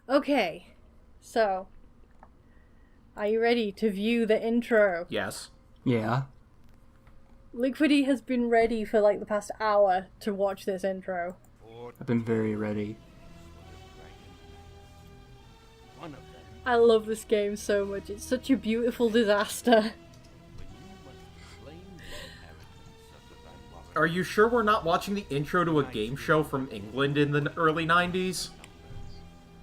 Okay, so, are you ready to view the intro? Yes. Yeah. Liquidy has been ready for like the past hour to watch this intro. I've been very ready. I love this game so much. It's such a beautiful disaster. Are you sure we're not watching the intro to a game show from England in the early 90s?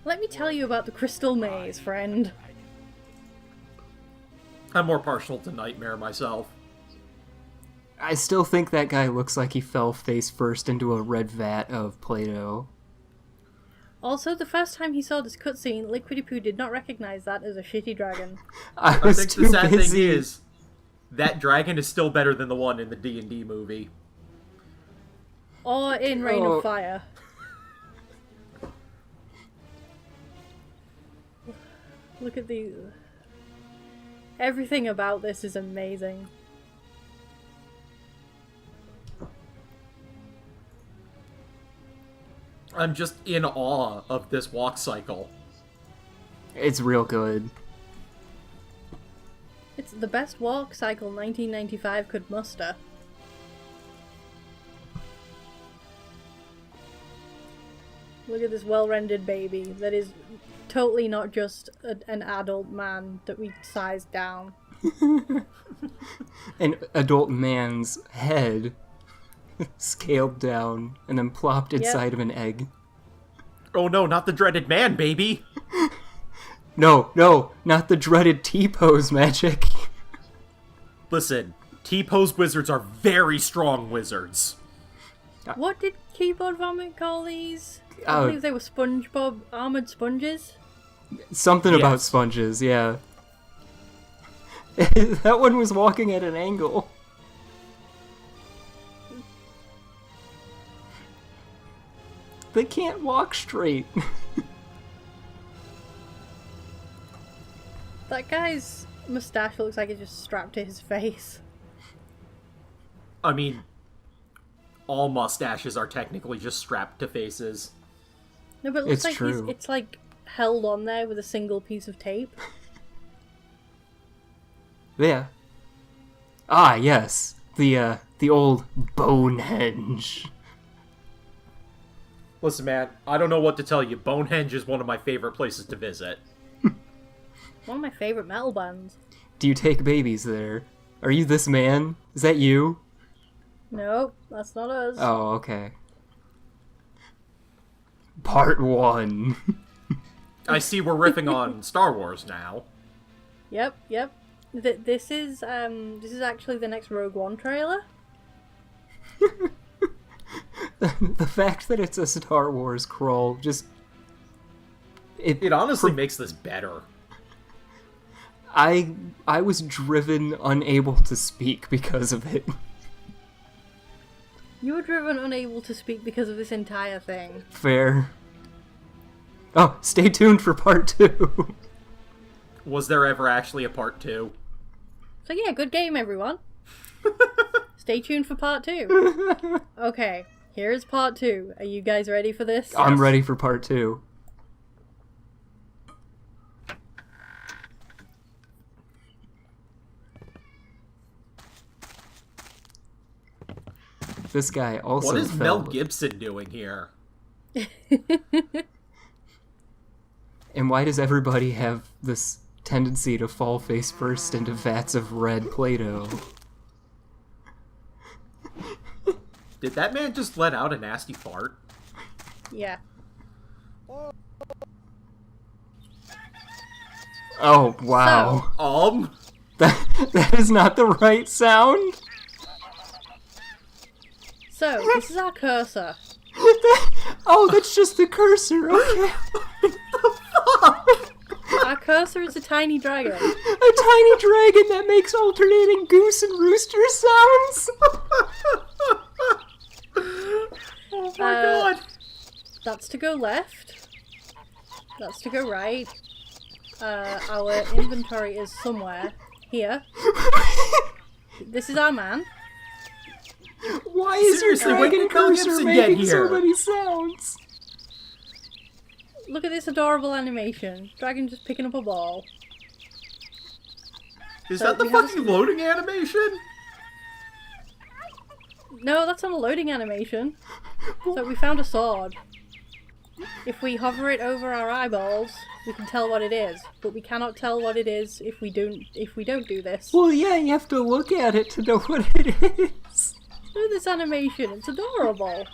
Let me tell you about the Crystal Maze, friend. I'm more partial to Nightmare myself. I still think that guy looks like he fell face first into a red vat of Play-Doh. Also, the first time he saw this cutscene, liquidypoo did not recognize that as a shitty dragon. I I was think too the sad busy. thing is, that dragon is still better than the one in the D&D movie. Or in Rain Oh. of Fire. Look at these. Everything about this is amazing. I'm just in awe of this walk cycle. It's real good. It's the best walk cycle 1995 could muster. Look at this well-rendered baby that is totally not just an adult man that we sized down. An adult man's head scaled down and then plopped inside of an egg. Oh no, not the dreaded man, baby! No, not the dreaded T-pose magic. Listen, T-pose wizards are very strong wizards. What did Keyboard Vomit call these? I Oh. believe they were SpongeBob armored sponges. Something about Yes. sponges, yeah. That one was walking at an angle. They can't walk straight. That guy's mustache looks like it's just strapped to his face. I mean, all mustaches are technically just strapped to faces. No, but it looks It's like true. it's like held on there with a single piece of tape. Yeah. Ah, yes. The old Bonehenge. Listen, man, I don't know what to tell you. Bonehenge is one of my favorite places to visit. One of my favorite metal bands. Do you take babies there? Are you this man? Is that you? Nope, that's not us. Oh, okay. Part 1. I see we're riffing on Star Wars now. Yep. This is actually the next Rogue One trailer. The fact that it's a Star Wars crawl just... It honestly makes this better. I was driven unable to speak because of it. You were driven unable to speak because of this entire thing. Fair. Oh, stay tuned for part 2. Was there ever actually a part 2? So yeah, good game, everyone. Stay tuned for part 2. Okay, here's part 2. Are you guys ready for this? I'm ready for part 2. This guy also What is Mel fell. Gibson doing here? And why does everybody have this tendency to fall face first into vats of red Play-Doh? Did that man just let out a nasty fart? Yeah. Oh, wow. That is not the right sound. So, this is our cursor. Oh, that's just the cursor, okay. Our cursor is a tiny dragon. A tiny dragon that makes alternating goose and rooster sounds. Oh my god! That's to go left. That's to go right. Our inventory is somewhere. Here. This is our man. Why is your Seriously, when dragon did Mel cursor Gibson get making so here? many sounds? Look at this adorable animation. Dragon just picking up a ball. Is So that the we have fucking loading animation? No, that's not a loading animation. So we found a sword. If we hover it over our eyeballs, we can tell what it is. But we cannot tell what it is if we don't do this. Well, yeah, you have to look at it to know what it is. Look at this animation. It's adorable.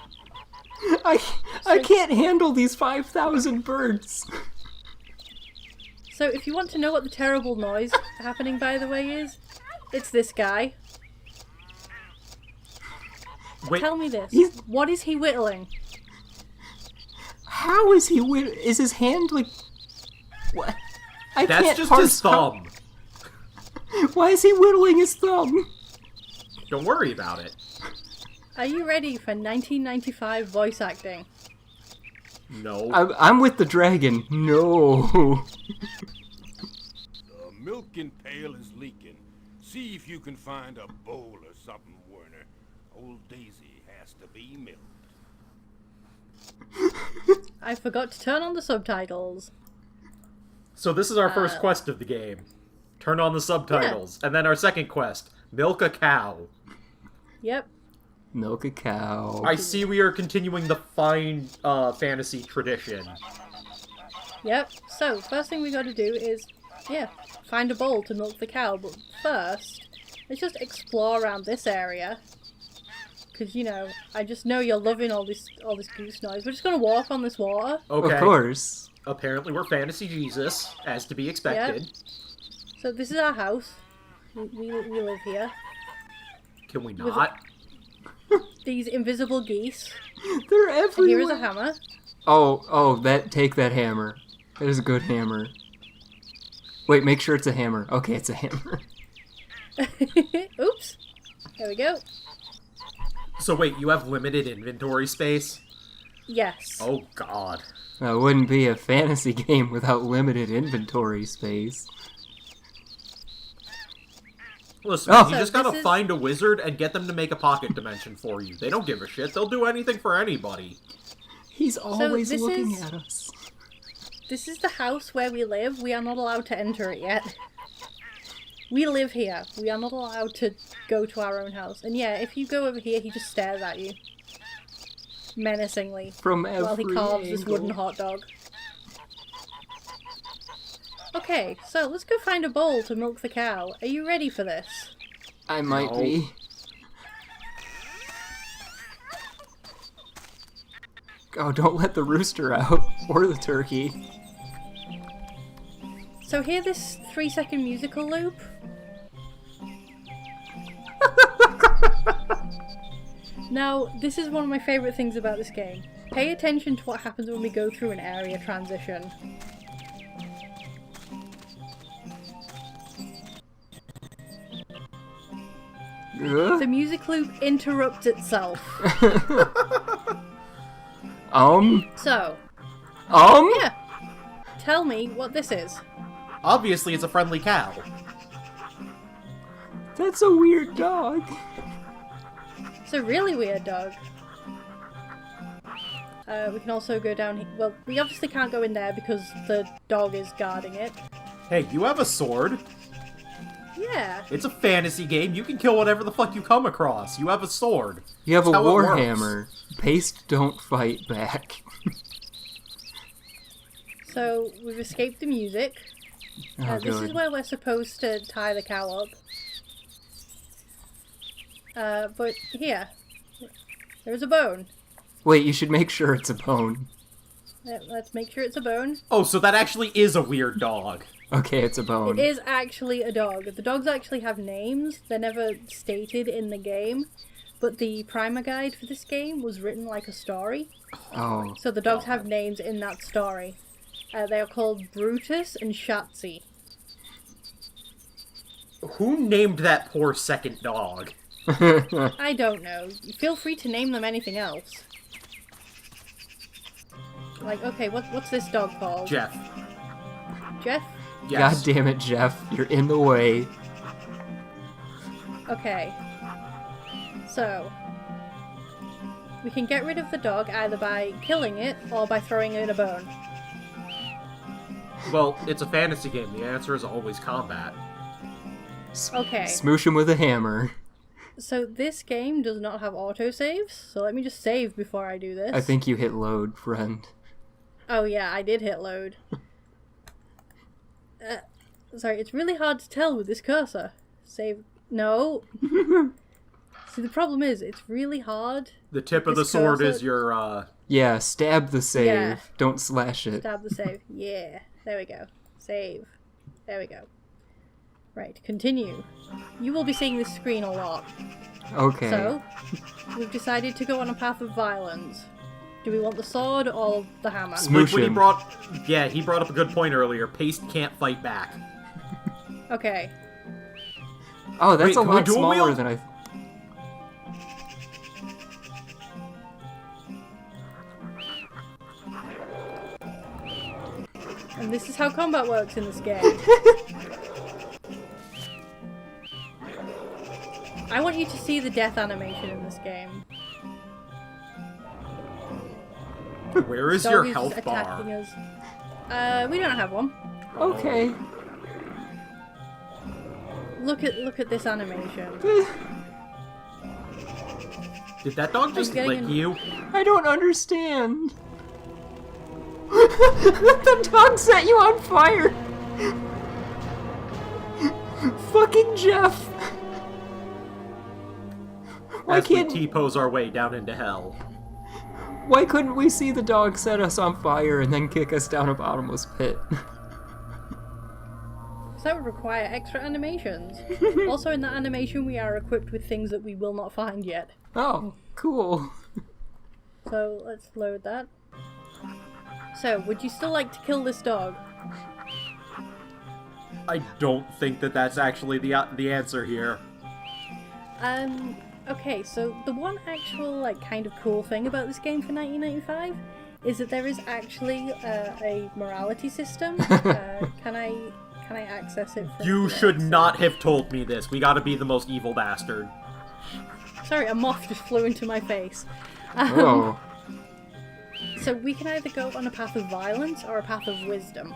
I can't handle these 5,000 birds. So if you want to know what the terrible noise happening, by the way, is, it's this guy. Wait, Tell me this. He's- What is he whittling? How is he is his hand like... What? I that's can't just parse his thumb. Why is he whittling his thumb? Don't worry about it. Are you ready for 1995 voice acting? No. I'm with the dragon. No. The milking pail is leaking. See if you can find a bowl or something, Werner. Old Daisy has to be milked. I forgot to turn on the subtitles. So this is our first quest of the game. Turn on the subtitles. And then our second quest, milk a cow. Yep. Milk a cow. I see we are continuing the fine fantasy tradition. Yep. So, first thing we gotta do is, find a bowl to milk the cow. But first, let's just explore around this area. Because, I just know you're loving all this goose noise. We're just gonna walk on this water. Okay. Of course. Apparently we're fantasy Jesus, as to be expected. So this is our house. We live here. Can we not? These invisible geese. They're And everywhere. here is a hammer. Take that hammer. That is a good hammer. Wait, make sure it's a hammer. Okay, it's a hammer. Oops. There we go. So wait, you have limited inventory space? Yes. Oh god. That wouldn't be a fantasy game without limited inventory space. Listen, Oh. you So just gotta this is- find a wizard and get them to make a pocket dimension for you. They don't give a shit. They'll do anything for anybody. He's always this looking is- at us. This is the house where we live. We are not allowed to enter it yet. We live here. We are not allowed to go to our own house. And yeah, if you go over here, he just stares at you. Menacingly. From every While he carves this angle. wooden hot dog. Okay, so let's go find a bowl to milk the cow. Are you ready for this? I might No. be. Oh, don't let the rooster out. Or the turkey. So hear this 3-second musical loop? Now, this is one of my favourite things about this game. Pay attention to what happens when we go through an area transition. The music loop interrupts itself. So, yeah. Tell me what this is. Obviously, it's a friendly cow. That's a weird dog. It's a really weird dog. We can also go down here. Well, we obviously can't go in there because the dog is guarding it. Hey, you have a sword. Yeah. It's a fantasy game. You can kill whatever the fuck you come across. You have a sword. You have That's a how it works. warhammer. Paste don't fight back. So, we've escaped the music. Oh, This is good. where we're supposed to tie the cow up. But here. There's a bone. Wait, you should make sure it's a bone. Let's make sure it's a bone. Oh, so that actually is a weird dog. Okay, it's a bone. It is actually a dog. The dogs actually have names. They're never stated in the game. But the primer guide for this game was written like a story. Oh. So the dogs have names in that story. They are called Brutus and Shatsy. Who named that poor second dog? I don't know. Feel free to name them anything else. Like, okay, what's this dog called? Jeff. Jeff? Yes. God damn it, Jeff. You're in the way. Okay. So, we can get rid of the dog either by killing it or by throwing it a bone. Well, it's a fantasy game. The answer is always combat. Okay. Smoosh him with a hammer. So this game does not have autosaves, so let me just save before I do this. I think you hit load, friend. Oh yeah, I did hit load. Sorry, it's really hard to tell with this cursor. Save... No. See, the problem is, it's really hard. The tip of the sword is your, Yeah, stab the save. Yeah. Don't slash it. Stab the save. Yeah. There we go. Save. There we go. Right, continue. You will be seeing this screen a lot. Okay. So, we've decided to go on a path of violence. Do we want the sword or the hammer? Smoosh Liquid, him. he brought up a good point earlier. Paste can't fight back. Okay. Oh, that's Wait, a can we lot dual smaller wield? than I... And this is how combat works in this game. I want you to see the death animation in this game. Where is Dog your is health attacking bar? us. We don't have one. Okay. Look at this animation. Did that dog just getting lick in- you? I don't understand. The dog set you on fire. Fucking Jeff. Why As we can't... T-pose our way down into hell. Why couldn't we see the dog set us on fire and then kick us down a bottomless pit? So that would require extra animations. Also, in that animation, we are equipped with things that we will not find yet. Oh, cool. So let's load that. So, would you still like to kill this dog? I don't think that that's actually the answer here. Okay, so the one actual, like, kind of cool thing about this game for 1995 is that there is actually a morality system. Can I access it? From You here? should So- not have told me this. We gotta be the most evil bastard. Sorry, a moth just flew into my face. Whoa. So we can either go on a path of violence or a path of wisdom.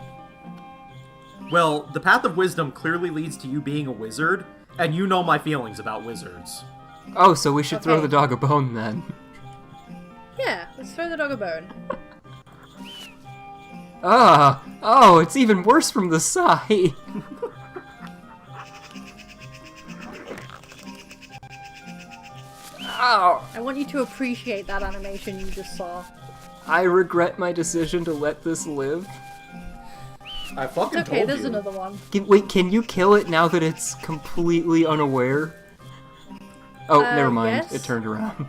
Well, the path of wisdom clearly leads to you being a wizard, and you know my feelings about wizards. Oh, so we should throw Okay. the dog a bone then. Yeah, let's throw the dog a bone. Ah! Oh, it's even worse from the side. Ow! I want you to appreciate that animation you just saw. I regret my decision to let this live. I fucking It's okay, told there's you. another one. Wait, can you kill it now that it's completely unaware? Oh, never mind. yes. It turned around.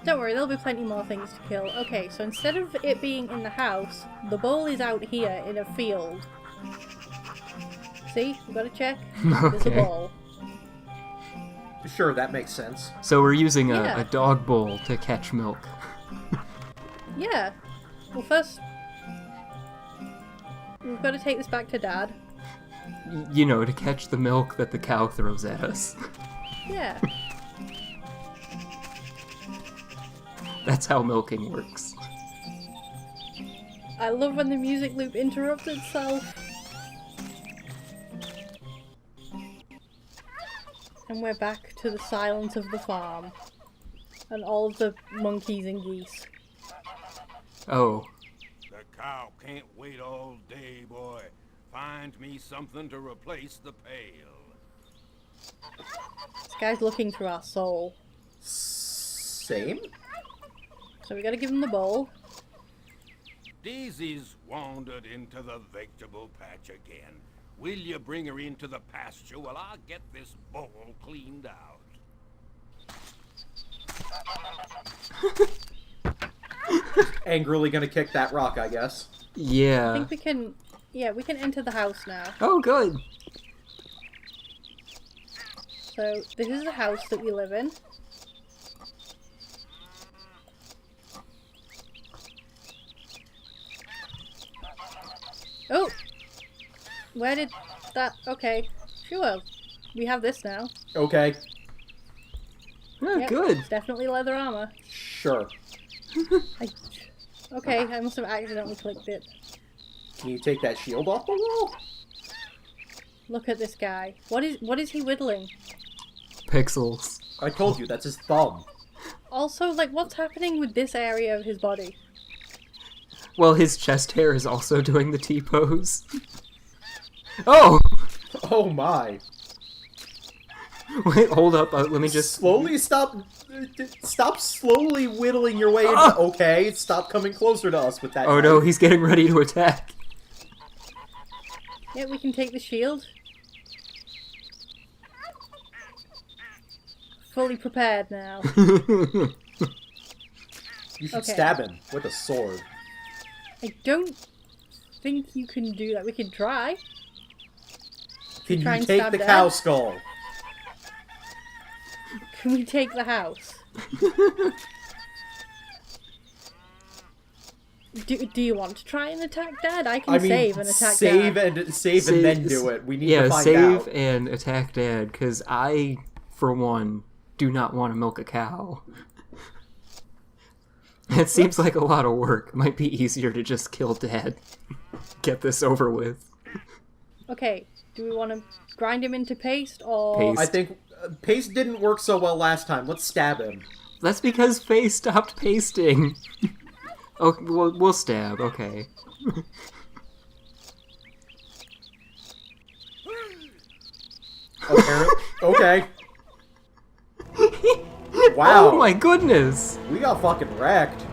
Don't worry, there'll be plenty more things to kill. Okay, so instead of it being in the house, the bowl is out here in a field. See? We gotta check. There's a Okay. bowl. Sure, that makes sense. So we're using Yeah. a dog bowl to catch milk. Yeah. Well, first, we've got to take this back to Dad. You know, to catch the milk that the cow throws at us. Yeah. That's how milking works. I love when the music loop interrupts itself. And we're back to the silence of the farm. And all of the monkeys and geese. Oh. The cow can't wait all day, boy. Find me something to replace the pail. This guy's looking through our soul. Same? So we gotta give him the bowl. Daisy's wandered into the vegetable patch again. Will you bring her into the pasture while I get this bowl cleaned out? Angrily gonna kick that rock, I guess. I Yeah. think we can... Yeah, we can enter the house now. Oh, good. So, this is the house that we live in. Oh! Where did that... Okay. Sure. We have this now. Okay, Oh, Yep, good. It's definitely leather armor. sure. I... Okay, I must have accidentally clicked it. Can you take that shield off the wall? Look at this guy. What is he whittling? Pixels. I told you, that's his thumb. Also, like, what's happening with this area of his body? Well, his chest hair is also doing the T-pose. Oh! Oh my. Wait, hold up. Let me just... Slowly stop slowly whittling your way into... Okay, stop coming closer to us with that Oh knife. no, he's getting ready to attack. Yeah, we can take the shield. Fully prepared now. You should Okay. stab him with a sword. I don't think you can do that. We can try. Can try you and take stab the Dad? cow skull? Can we take the house? Do you want to try and attack Dad? I can save and attack Dad. Save and then do it. We need yeah, to find save out. and attack Dad, because I, for one, do not want to milk a cow. It seems like a lot of work. It might be easier to just kill Dad. Get this over with. Okay, do we want to grind him into paste or... Paste. I think paste didn't work so well last time. Let's stab him. That's because Faye stopped pasting. Oh, we'll stab, okay. Okay. Wow. Oh my goodness! We got fucking wrecked.